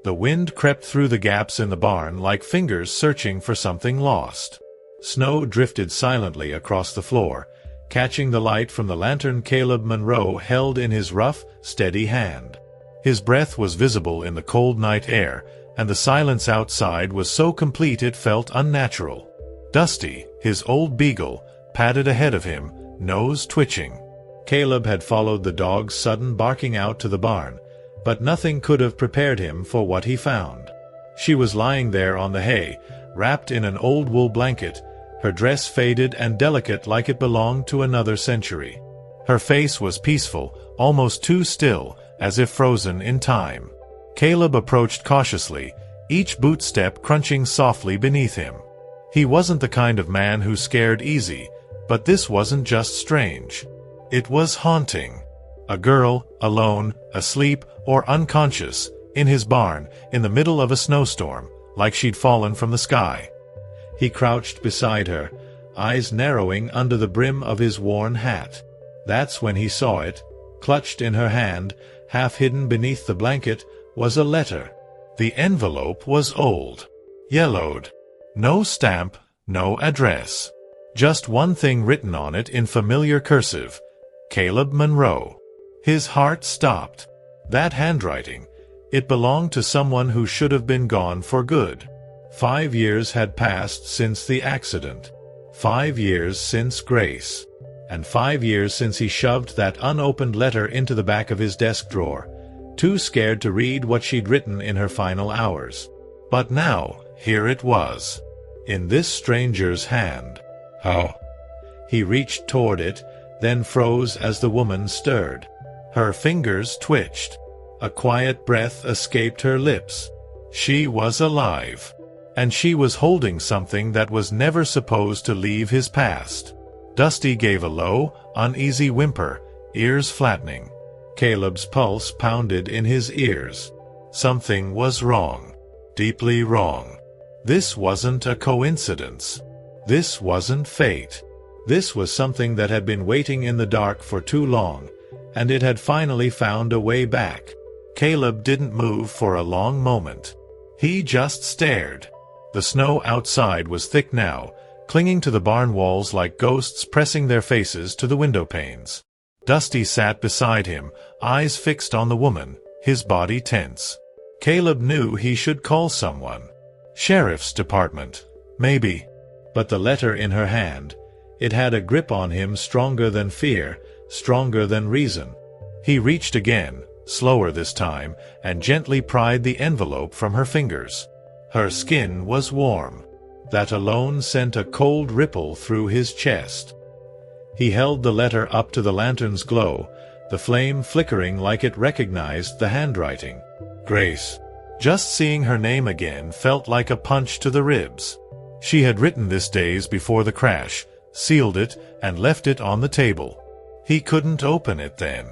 The wind crept through the gaps in the barn like fingers searching for something lost. Snow drifted silently across the floor, catching the light from the lantern Caleb Monroe held in his rough, steady hand. His breath was visible in the cold night air, and the silence outside was so complete it felt unnatural. Dusty, his old beagle, padded ahead of him, nose twitching. Caleb had followed the dog's sudden barking out to the barn, but nothing could have prepared him for what he found. She was lying there on the hay, wrapped in an old wool blanket, her dress faded and delicate like it belonged to another century. Her face was peaceful, almost too still, as if frozen in time. Caleb approached cautiously, each boot step crunching softly beneath him. He wasn't the kind of man who scared easy, but this wasn't just strange. It was haunting. A girl, alone, asleep, or unconscious, in his barn, in the middle of a snowstorm, like she'd fallen from the sky. He crouched beside her, eyes narrowing under the brim of his worn hat. That's when he saw it. Clutched in her hand, half hidden beneath the blanket, was a letter. The envelope was old, yellowed. No stamp, no address. Just one thing written on it in familiar cursive: Caleb Monroe. His heart stopped. That handwriting. It belonged to someone who should have been gone for good. 5 years had passed since the accident. 5 years since Grace. And 5 years since he shoved that unopened letter into the back of his desk drawer, too scared to read what she'd written in her final hours. But now, here it was, in this stranger's hand. How? He reached toward it, then froze as the woman stirred. Her fingers twitched. A quiet breath escaped her lips. She was alive. And she was holding something that was never supposed to leave his past. Dusty gave a low, uneasy whimper, ears flattening. Caleb's pulse pounded in his ears. Something was wrong. Deeply wrong. This wasn't a coincidence. This wasn't fate. This was something that had been waiting in the dark for too long, and it had finally found a way back. Caleb didn't move for a long moment. He just stared. The snow outside was thick now, clinging to the barn walls like ghosts pressing their faces to the window panes. Dusty sat beside him, eyes fixed on the woman, his body tense. Caleb knew he should call someone. Sheriff's department, maybe. But the letter in her hand, it had a grip on him stronger than fear, stronger than reason. He reached again, slower this time, and gently pried the envelope from her fingers. Her skin was warm. That alone sent a cold ripple through his chest. He held the letter up to the lantern's glow, the flame flickering like it recognized the handwriting. Grace. Just seeing her name again felt like a punch to the ribs. She had written this days before the crash, sealed it, and left it on the table. He couldn't open it then.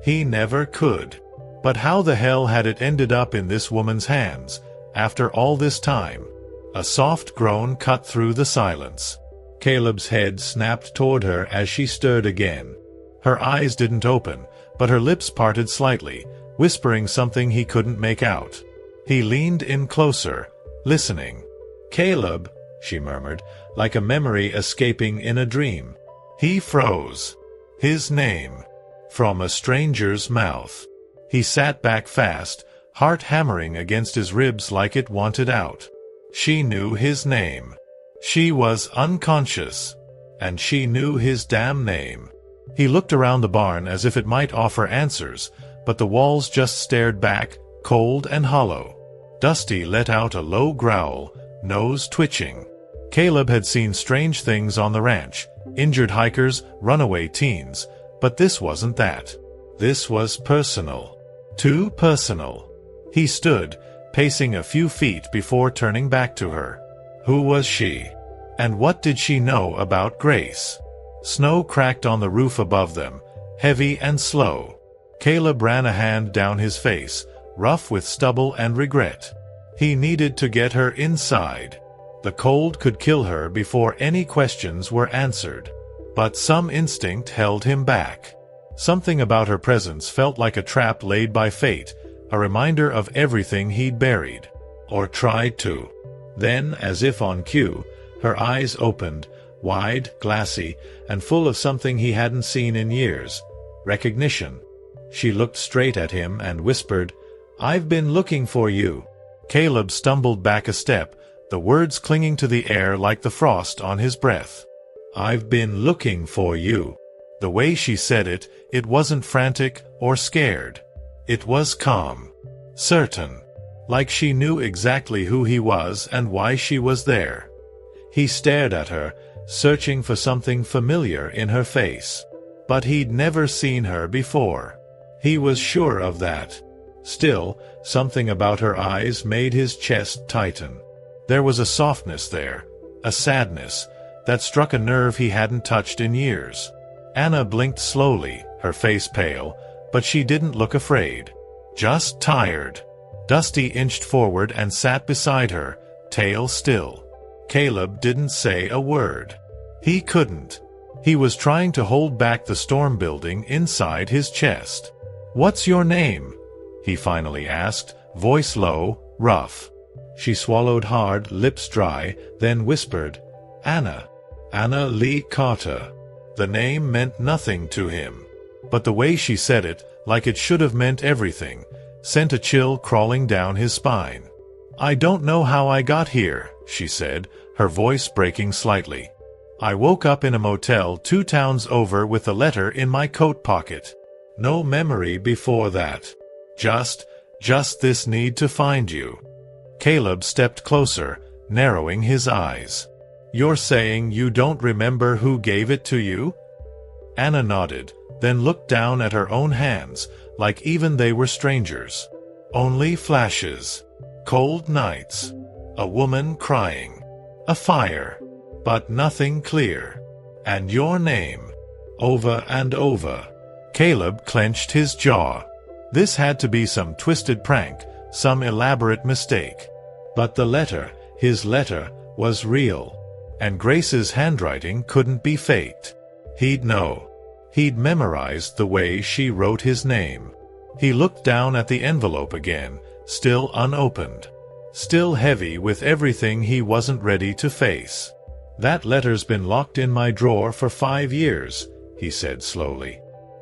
He never could. But how the hell had it ended up in this woman's hands, after all this time? A soft groan cut through the silence. Caleb's head snapped toward her as she stirred again. Her eyes didn't open, but her lips parted slightly, whispering something he couldn't make out. He leaned in closer, listening. "Caleb," she murmured, like a memory escaping in a dream. He froze. His name. From a stranger's mouth. He sat back fast, heart hammering against his ribs like it wanted out. She knew his name. She was unconscious. And she knew his damn name. He looked around the barn as if it might offer answers, but the walls just stared back, cold and hollow. Dusty let out a low growl, nose twitching. Caleb had seen strange things on the ranch, injured hikers, runaway teens, but this wasn't that. This was personal. Too personal. He stood, pacing a few feet before turning back to her. Who was she? And what did she know about Grace? Snow cracked on the roof above them, heavy and slow. Caleb ran a hand down his face, rough with stubble and regret. He needed to get her inside. The cold could kill her before any questions were answered. But some instinct held him back. Something about her presence felt like a trap laid by fate, a reminder of everything he'd buried, or tried to. Then, as if on cue, her eyes opened, wide, glassy, and full of something he hadn't seen in years. Recognition. She looked straight at him and whispered, "I've been looking for you." Caleb stumbled back a step, the words clinging to the air like the frost on his breath. "I've been looking for you." The way she said it, it wasn't frantic or scared. It was calm, certain, like she knew exactly who he was and why she was there. He stared at her, searching for something familiar in her face. But he'd never seen her before. He was sure of that. Still, something about her eyes made his chest tighten. There was a softness there, a sadness, that struck a nerve he hadn't touched in years. Anna blinked slowly, her face pale, but she didn't look afraid. Just tired. Dusty inched forward and sat beside her, tail still. Caleb didn't say a word. He couldn't. He was trying to hold back the storm building inside his chest. "What's your name?" he finally asked, voice low, rough. She swallowed hard, lips dry, then whispered, "Anna. Anna Lee Carter." The name meant nothing to him. But the way she said it, like it should have meant everything, sent a chill crawling down his spine. "I don't know how I got here," she said, her voice breaking slightly. "I woke up in a motel 2 towns over with a letter in my coat pocket. No memory before that. Just this need to find you." Caleb stepped closer, narrowing his eyes. "You're saying you don't remember who gave it to you?" Anna nodded, then looked down at her own hands, like even they were strangers. Only flashes. Cold nights. A woman crying. A fire. But nothing clear. "And your name." Over and over. Caleb clenched his jaw. This had to be some twisted prank, some elaborate mistake. But the letter, his letter, was real. And Grace's handwriting couldn't be faked. He'd know. He'd memorized the way she wrote his name. He looked down at the envelope again, still unopened. Still heavy with everything he wasn't ready to face. "That letter's been locked in my drawer for 5 years, he said slowly.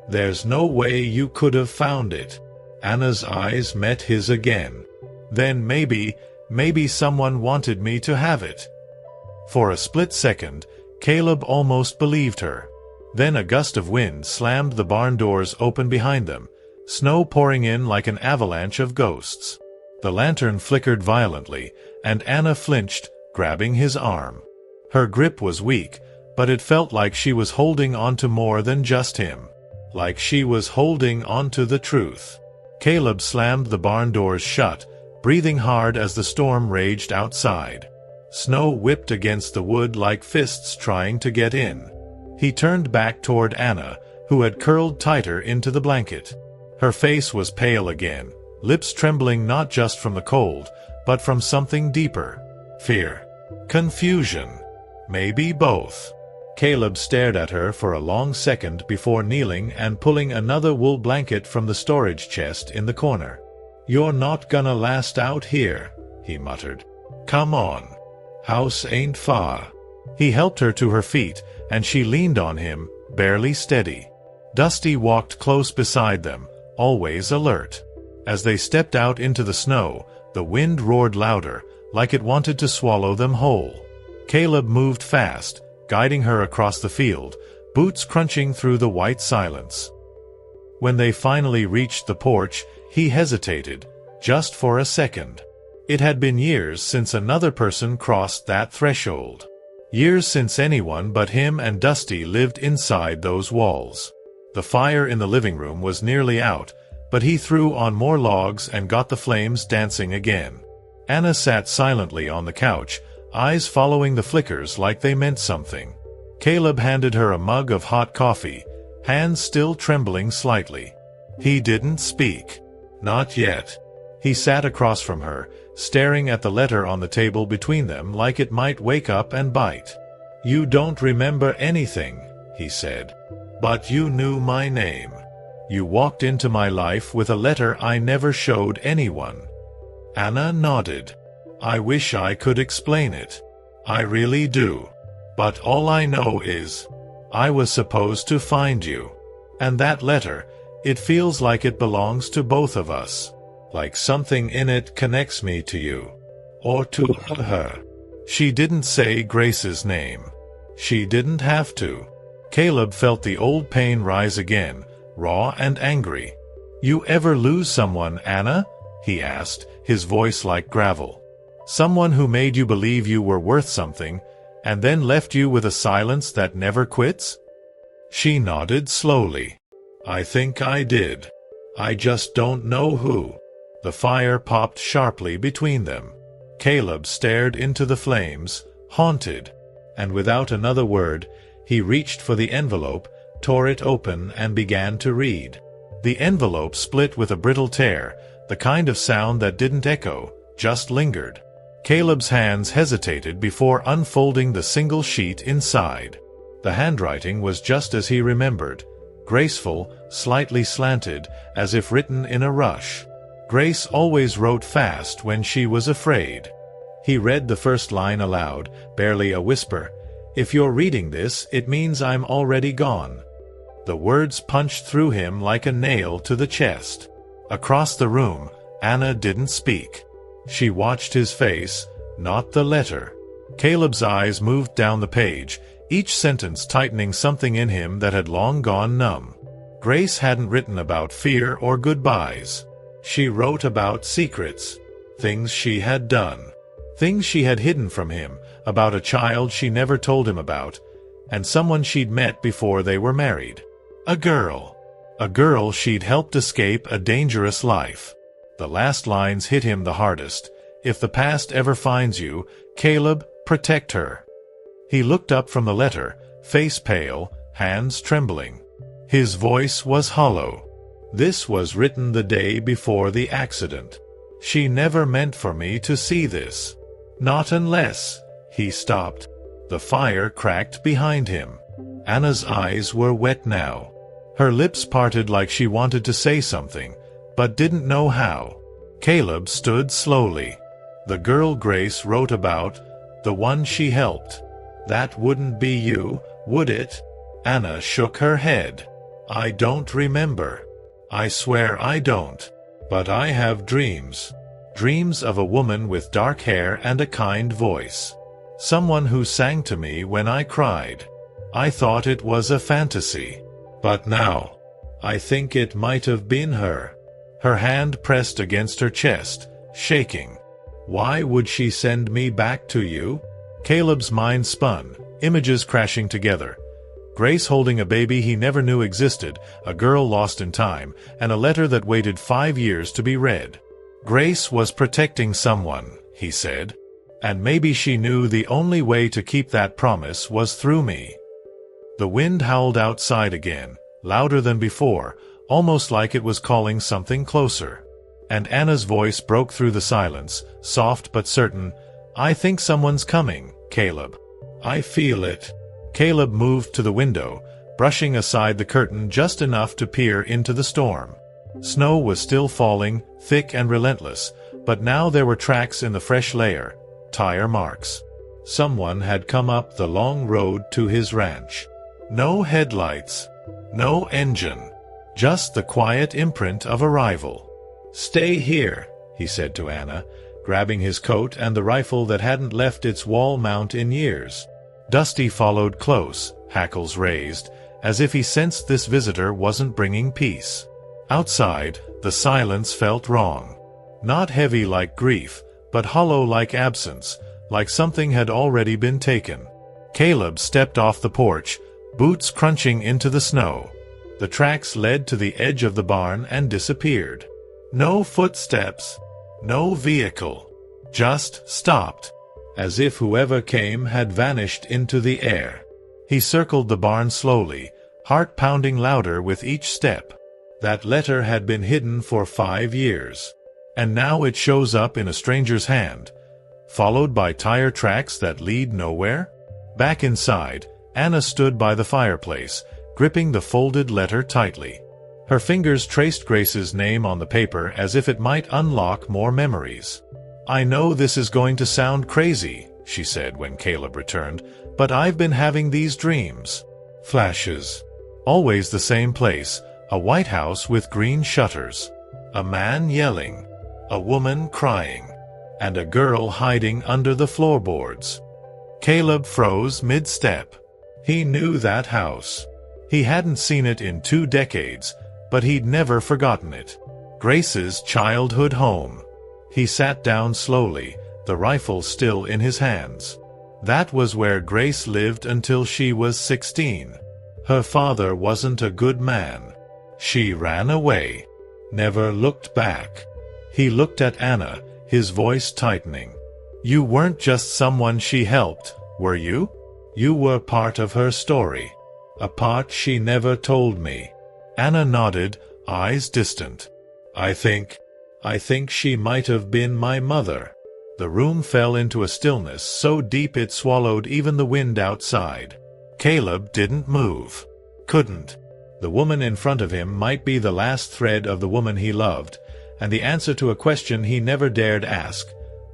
"There's no way you could have found it." Anna's eyes met his again. "Then maybe someone wanted me to have it." For a split second, Caleb almost believed her. Then a gust of wind slammed the barn doors open behind them, snow pouring in like an avalanche of ghosts. The lantern flickered violently, and Anna flinched, grabbing his arm. Her grip was weak, but it felt like she was holding onto more than just him. Like she was holding onto the truth. Caleb slammed the barn doors shut, breathing hard as the storm raged outside. Snow whipped against the wood like fists trying to get in. He turned back toward Anna, who had curled tighter into the blanket. Her face was pale again, lips trembling not just from the cold, but from something deeper. Fear. Confusion. Maybe both. Caleb stared at her for a long second before kneeling and pulling another wool blanket from the storage chest in the corner. "You're not gonna last out here," he muttered. "Come on. House ain't far." He helped her to her feet, and she leaned on him, barely steady. Dusty walked close beside them, always alert. As they stepped out into the snow, the wind roared louder, like it wanted to swallow them whole. Caleb moved fast, guiding her across the field, boots crunching through the white silence. When they finally reached the porch, he hesitated, just for a second. It had been years since another person crossed that threshold. Years since anyone but him and Dusty lived inside those walls. The fire in the living room was nearly out, but he threw on more logs and got the flames dancing again. Anna sat silently on the couch, eyes following the flickers like they meant something. Caleb handed her a mug of hot coffee, hands still trembling slightly. He didn't speak. Not yet. He sat across from her, staring at the letter on the table between them like it might wake up and bite. "You don't remember anything," he said. "But you knew my name. You walked into my life with a letter I never showed anyone." Anna nodded. "I wish I could explain it. I really do. But all I know is, I was supposed to find you. And that letter, it feels like it belongs to both of us. Like something in it connects me to you. Or to her." She didn't say Grace's name. She didn't have to. Caleb felt the old pain rise again, raw and angry. "You ever lose someone, Anna?" he asked, his voice like gravel. "Someone who made you believe you were worth something, and then left you with a silence that never quits?" She nodded slowly. "I think I did. I just don't know who." The fire popped sharply between them. Caleb stared into the flames, haunted, and without another word, he reached for the envelope, tore it open, and began to read. The envelope split with a brittle tear, the kind of sound that didn't echo, just lingered. Caleb's hands hesitated before unfolding the single sheet inside. The handwriting was just as he remembered, graceful, slightly slanted, as if written in a rush. Grace always wrote fast when she was afraid. He read the first line aloud, barely a whisper. "If you're reading this, it means I'm already gone." The words punched through him like a nail to the chest. Across the room, Anna didn't speak. She watched his face, not the letter. Caleb's eyes moved down the page, each sentence tightening something in him that had long gone numb. Grace hadn't written about fear or goodbyes. She wrote about secrets, things she had done, things she had hidden from him, about a child she never told him about, and someone she'd met before they were married. A girl she'd helped escape a dangerous life. The last lines hit him the hardest. "If the past ever finds you, Caleb, protect her." He looked up from the letter, face pale, hands trembling. His voice was hollow. "This was written the day before the accident. She never meant for me to see this. Not unless—" He stopped. The fire cracked behind him. Anna's eyes were wet now. Her lips parted like she wanted to say something, but didn't know how. Caleb stood slowly. "The girl Grace wrote about, the one she helped. That wouldn't be you, would it?" Anna shook her head. "I don't remember. I swear I don't. But I have dreams. Dreams of a woman with dark hair and a kind voice. Someone who sang to me when I cried. I thought it was a fantasy. But now, I think it might have been her." Her hand pressed against her chest, shaking. "Why would she send me back to you?" Caleb's mind spun, images crashing together. Grace holding a baby he never knew existed, a girl lost in time, and a letter that waited 5 years to be read. Grace was protecting someone, he said. And maybe she knew the only way to keep that promise was through me. The wind howled outside again, louder than before, almost like it was calling something closer. And Anna's voice broke through the silence, soft but certain. "I think someone's coming, Caleb. I feel it." Caleb moved to the window, brushing aside the curtain just enough to peer into the storm. Snow was still falling, thick and relentless, but now there were tracks in the fresh layer, tire marks. Someone had come up the long road to his ranch. No headlights, no engine, just the quiet imprint of arrival. "Stay here," he said to Anna, grabbing his coat and the rifle that hadn't left its wall mount in years. Dusty followed close, hackles raised, as if he sensed this visitor wasn't bringing peace. Outside, the silence felt wrong. Not heavy like grief, but hollow like absence, like something had already been taken. Caleb stepped off the porch, boots crunching into the snow. The tracks led to the edge of the barn and disappeared. No footsteps, no vehicle, just stopped, as if whoever came had vanished into the air. He circled the barn slowly, heart pounding louder with each step. That letter had been hidden for 5 years, and now it shows up in a stranger's hand, followed by tire tracks that lead nowhere. Back inside, Anna stood by the fireplace, gripping the folded letter tightly. Her fingers traced Grace's name on the paper as if it might unlock more memories. "I know this is going to sound crazy," she said when Caleb returned, "but I've been having these dreams." Flashes. Always the same place, a white house with green shutters. A man yelling. A woman crying. And a girl hiding under the floorboards. Caleb froze mid-step. He knew that house. He hadn't seen it in 2 decades, but he'd never forgotten it. Grace's childhood home. He sat down slowly, the rifle still in his hands. That was where Grace lived until she was 16. Her father wasn't a good man. She ran away. Never looked back. He looked at Anna, his voice tightening. "You weren't just someone she helped, were you? You were part of her story. A part she never told me." Anna nodded, eyes distant. I think she might have been my mother." The room fell into a stillness so deep it swallowed even the wind outside. Caleb didn't move. Couldn't. The woman in front of him might be the last thread of the woman he loved, and the answer to a question he never dared ask.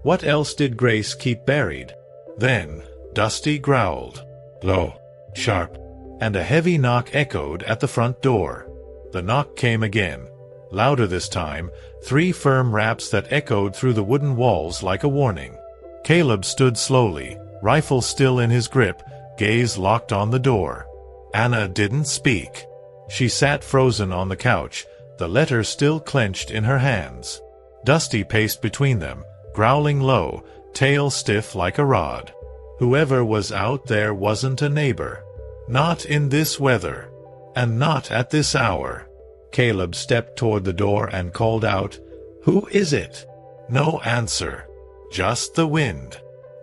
What else did Grace keep buried? Then, Dusty growled. Low, sharp, and a heavy knock echoed at the front door. The knock came again. Louder this time, 3 firm raps that echoed through the wooden walls like a warning. Caleb stood slowly, rifle still in his grip, gaze locked on the door. Anna didn't speak. She sat frozen on the couch, the letter still clenched in her hands. Dusty paced between them, growling low, tail stiff like a rod. Whoever was out there wasn't a neighbor. Not in this weather. And not at this hour. Caleb stepped toward the door and called out, "Who is it?" No answer. Just the wind.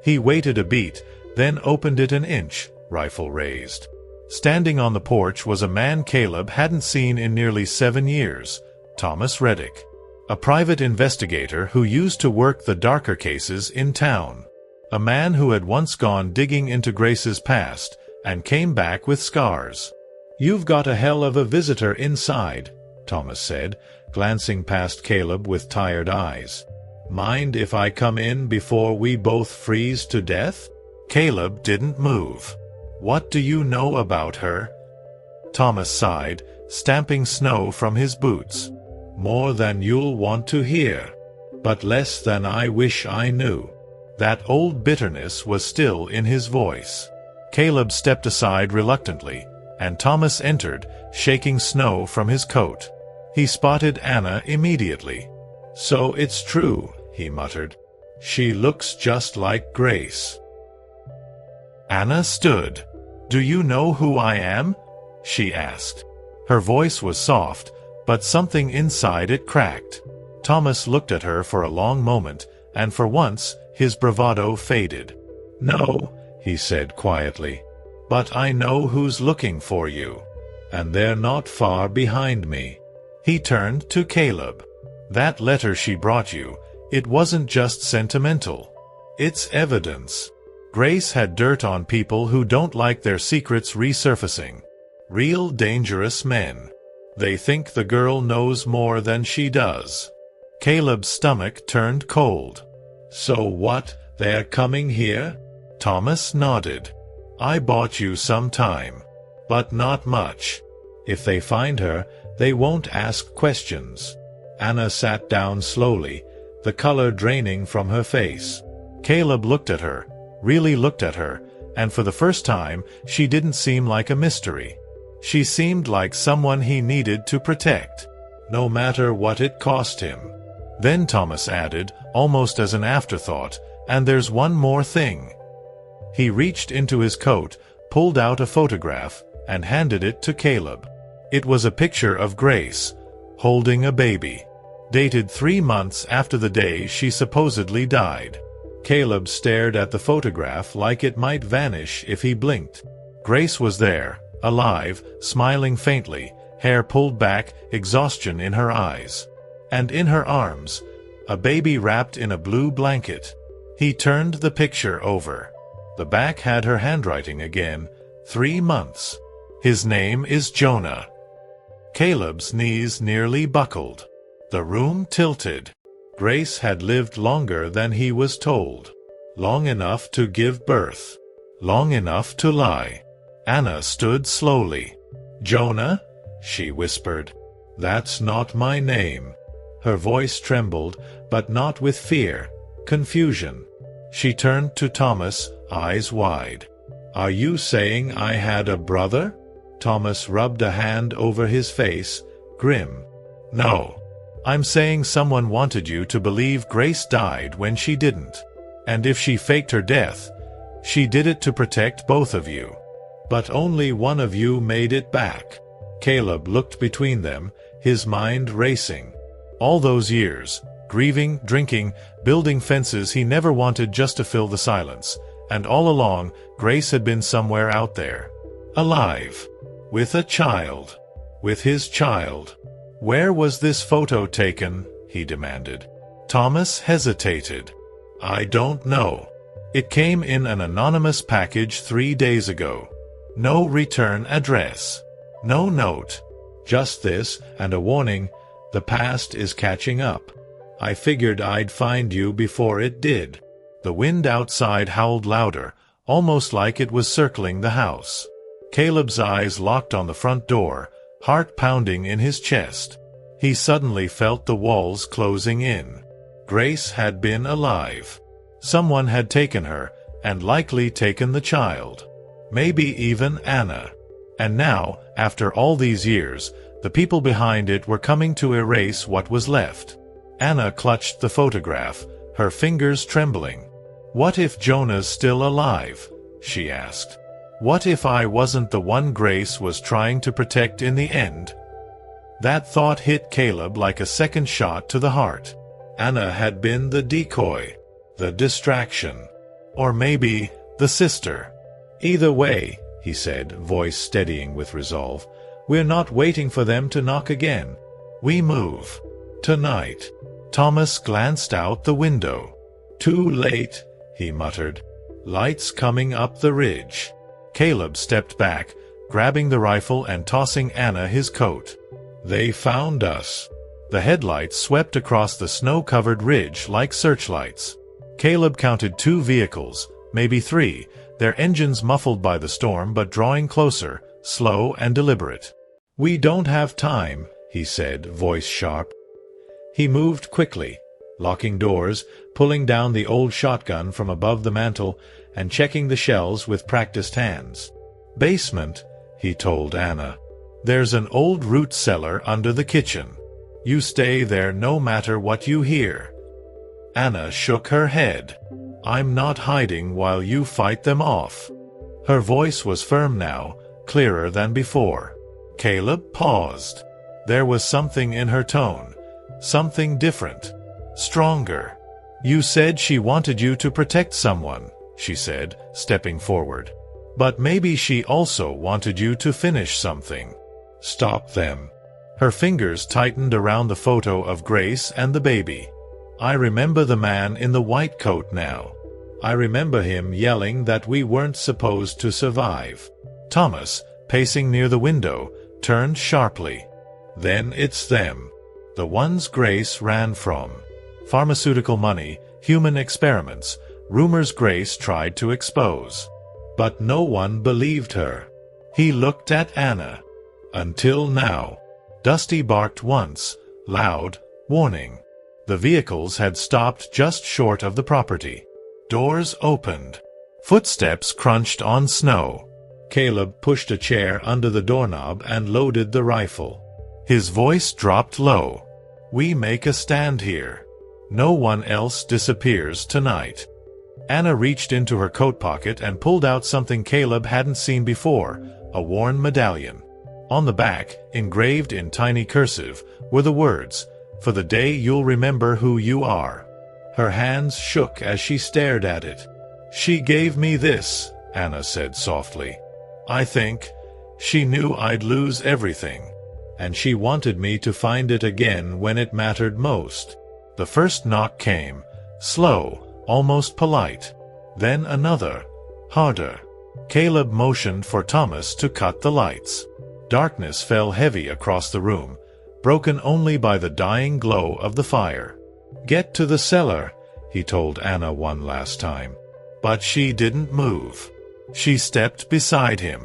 He waited a beat, then opened it an inch, rifle raised. Standing on the porch was a man Caleb hadn't seen in nearly 7 years, Thomas Reddick. A private investigator who used to work the darker cases in town. A man who had once gone digging into Grace's past, and came back with scars. "You've got a hell of a visitor inside," Thomas said, glancing past Caleb with tired eyes. "Mind if I come in before we both freeze to death?" Caleb didn't move. "What do you know about her?" Thomas sighed, stamping snow from his boots. "More than you'll want to hear. But less than I wish I knew." That old bitterness was still in his voice. Caleb stepped aside reluctantly, and Thomas entered, shaking snow from his coat. He spotted Anna immediately. "So it's true," he muttered. "She looks just like Grace." Anna stood. "Do you know who I am?" she asked. Her voice was soft, but something inside it cracked. Thomas looked at her for a long moment, and for once, his bravado faded. "No," he said quietly. "But I know who's looking for you. And they're not far behind me." He turned to Caleb. "That letter she brought you, it wasn't just sentimental. It's evidence. Grace had dirt on people who don't like their secrets resurfacing. Real dangerous men. They think the girl knows more than she does." Caleb's stomach turned cold. "So what, they're coming here?" Thomas nodded. "I bought you some time. But not much. If they find her, they won't ask questions." Anna sat down slowly, the color draining from her face. Caleb looked at her, really looked at her, and for the first time, she didn't seem like a mystery. She seemed like someone he needed to protect, no matter what it cost him. Then Thomas added, almost as an afterthought, "And there's one more thing." He reached into his coat, pulled out a photograph, and handed it to Caleb. It was a picture of Grace, holding a baby, dated 3 months after the day she supposedly died. Caleb stared at the photograph like it might vanish if he blinked. Grace was there, alive, smiling faintly, hair pulled back, exhaustion in her eyes. And in her arms, a baby wrapped in a blue blanket. He turned the picture over. The back had her handwriting again, 3 months. "His name is Jonah." Caleb's knees nearly buckled. The room tilted. Grace had lived longer than he was told. Long enough to give birth. Long enough to lie. Anna stood slowly. "Jonah?" she whispered. "That's not my name." Her voice trembled, but not with fear. Confusion. She turned to Thomas, eyes wide. "Are you saying I had a brother?" Thomas rubbed a hand over his face, grim. "No. I'm saying someone wanted you to believe Grace died when she didn't. And if she faked her death, she did it to protect both of you. But only one of you made it back." Caleb looked between them, his mind racing. All those years, grieving, drinking, building fences he never wanted just to fill the silence. And all along, Grace had been somewhere out there. Alive. With a child. With his child. "Where was this photo taken?" he demanded. Thomas hesitated. "I don't know. It came in an anonymous package 3 days ago. No return address. No note. Just this, and a warning, the past is catching up. I figured I'd find you before it did." The wind outside howled louder, almost like it was circling the house. Caleb's eyes locked on the front door, heart pounding in his chest. He suddenly felt the walls closing in. Grace had been alive. Someone had taken her, and likely taken the child. Maybe even Anna. And now, after all these years, the people behind it were coming to erase what was left. Anna clutched the photograph, her fingers trembling. "What if Jonah's still alive?" she asked. "What if I wasn't the one Grace was trying to protect in the end?" That thought hit Caleb like a second shot to the heart. Anna had been the decoy, the distraction, or maybe the sister. "Either way," he said, voice steadying with resolve, "we're not waiting for them to knock again. We move. Tonight." Thomas glanced out the window. "Too late," he muttered. "Lights coming up the ridge." Caleb stepped back, grabbing the rifle and tossing Anna his coat. "They found us." The headlights swept across the snow-covered ridge like searchlights. Caleb counted 2 vehicles, maybe 3, their engines muffled by the storm but drawing closer, slow and deliberate. "We don't have time," he said, voice sharp. He moved quickly, locking doors, pulling down the old shotgun from above the mantel, and checking the shells with practiced hands. "Basement," he told Anna. "There's an old root cellar under the kitchen. You stay there no matter what you hear." Anna shook her head. "I'm not hiding while you fight them off." Her voice was firm now, clearer than before. Caleb paused. There was something in her tone. Something different. Stronger. "You said she wanted you to protect someone," she said, stepping forward. "But maybe she also wanted you to finish something. Stop them." Her fingers tightened around the photo of Grace and the baby. "I remember the man in the white coat now. I remember him yelling that we weren't supposed to survive." Thomas, pacing near the window, turned sharply. "Then it's them. The ones Grace ran from. Pharmaceutical money, human experiments, rumors Grace tried to expose. But no one believed her." He looked at Anna. "Until now." Dusty barked once, loud, warning. The vehicles had stopped just short of the property. Doors opened. Footsteps crunched on snow. Caleb pushed a chair under the doorknob and loaded the rifle. His voice dropped low. "We make a stand here. No one else disappears tonight." Anna reached into her coat pocket and pulled out something Caleb hadn't seen before, a worn medallion. On the back, engraved in tiny cursive, were the words, "For the day you'll remember who you are." Her hands shook as she stared at it. "She gave me this," Anna said softly. "I think she knew I'd lose everything. And she wanted me to find it again when it mattered most." The first knock came, slow, almost polite. Then another, harder. Caleb motioned for Thomas to cut the lights. Darkness fell heavy across the room, broken only by the dying glow of the fire. "Get to the cellar," he told Anna one last time. But she didn't move. She stepped beside him.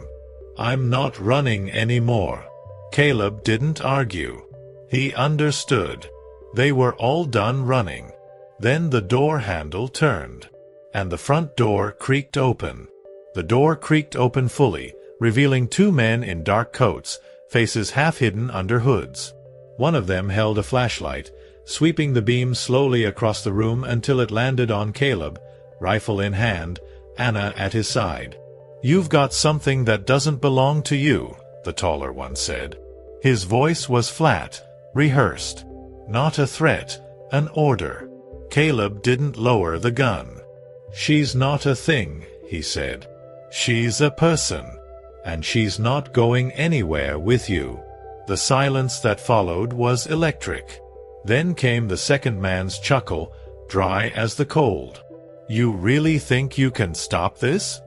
"I'm not running anymore." Caleb didn't argue. He understood. They were all done running. Then the door handle turned, and the front door creaked open. The door creaked open fully, revealing two men in dark coats, faces half hidden under hoods. One of them held a flashlight, sweeping the beam slowly across the room until it landed on Caleb, rifle in hand, Anna at his side. "You've got something that doesn't belong to you," the taller one said. His voice was flat, rehearsed. Not a threat, an order. Caleb didn't lower the gun. "She's not a thing," he said. "She's a person. And she's not going anywhere with you." The silence that followed was electric. Then came the second man's chuckle, dry as the cold. "You really think you can stop this?"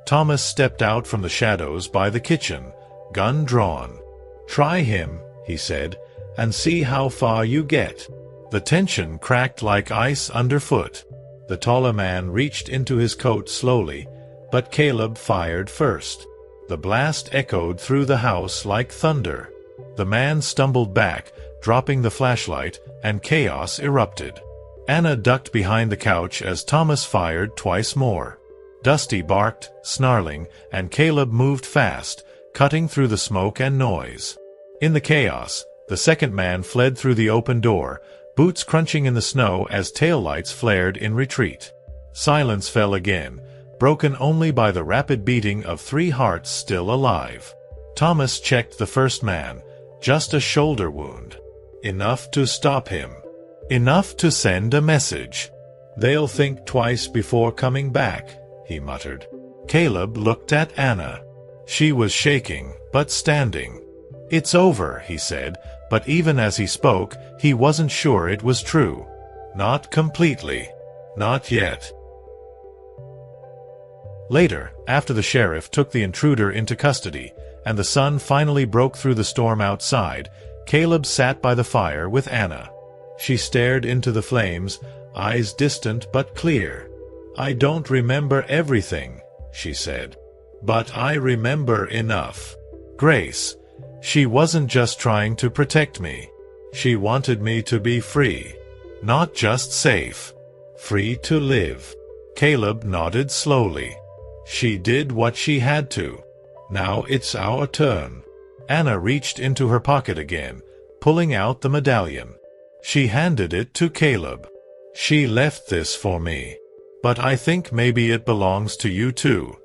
Thomas stepped out from the shadows by the kitchen, gun drawn. "Try him," he said, "and see how far you get." The tension cracked like ice underfoot. The taller man reached into his coat slowly, but Caleb fired first. The blast echoed through the house like thunder. The man stumbled back, dropping the flashlight, and chaos erupted. Anna ducked behind the couch as Thomas fired twice more. Dusty barked, snarling, and Caleb moved fast, cutting through the smoke and noise. In the chaos, the second man fled through the open door, boots crunching in the snow as taillights flared in retreat. Silence fell again, broken only by the rapid beating of 3 hearts still alive. Thomas checked the first man, just a shoulder wound. Enough to stop him. Enough to send a message. "They'll think twice before coming back," he muttered. Caleb looked at Anna. She was shaking, but standing. "It's over," he said, but even as he spoke, he wasn't sure it was true. Not completely. Not yet. Later, after the sheriff took the intruder into custody, and the sun finally broke through the storm outside, Caleb sat by the fire with Anna. She stared into the flames, eyes distant but clear. "I don't remember everything," she said. "But I remember enough. Grace. She wasn't just trying to protect me. She wanted me to be free. Not just safe. Free to live." Caleb nodded slowly. "She did what she had to. Now it's our turn." Anna reached into her pocket again, pulling out the medallion. She handed it to Caleb. "She left this for me. But I think maybe it belongs to you too."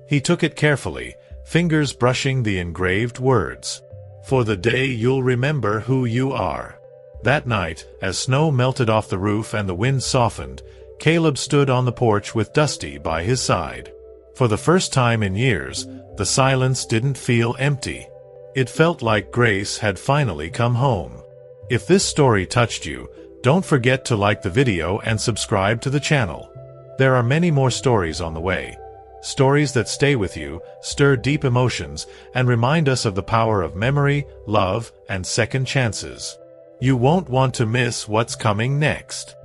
He took it carefully, fingers brushing the engraved words. "For the day you'll remember who you are." That night, as snow melted off the roof and the wind softened, Caleb stood on the porch with Dusty by his side. For the first time in years, the silence didn't feel empty. It felt like Grace had finally come home. If this story touched you, don't forget to like the video and subscribe to the channel. There are many more stories on the way. Stories that stay with you, stir deep emotions, and remind us of the power of memory, love, and second chances. You won't want to miss what's coming next.